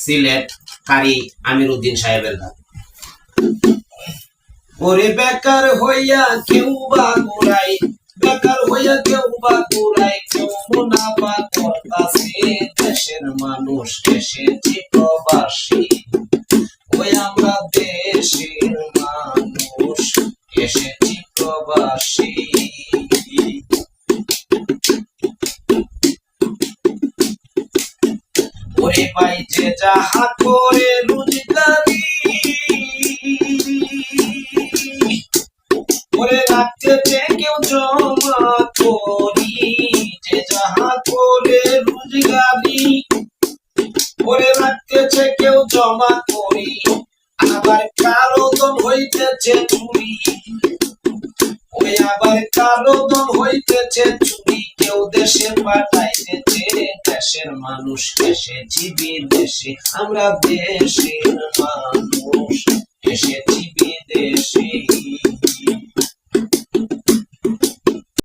সিলেট কারি আমিরউদ্দিন সাহেবের গান। ওরে বেকার হইয়া কেউ বা ঘুরাই, বেকার হইয়া কেউ বা ঘুরাই, কেউ মুনাফা করতাছে, দেশের মানুষ এসেছি প্রবাসী, ওই আমরা দেশের মানুষ এসেছি প্রবাসী। ওরে ভাই যে যাহা করে রোজগারি, ওরে রাখতে কেউ জমা করি, যে যাহা করে রোজগারি, ওরে রাখতেছে কেউ জমা করি, আবার কারো দম হইতেছে চুরি, ওই আবার কারো দম হইতেছে চুরি, কেউ দেশে পাঠাইতেছে, দেশের মানুষ এসেছি বিদেশে, আমরা দেশের মানুষ এসেছি বিদেশে।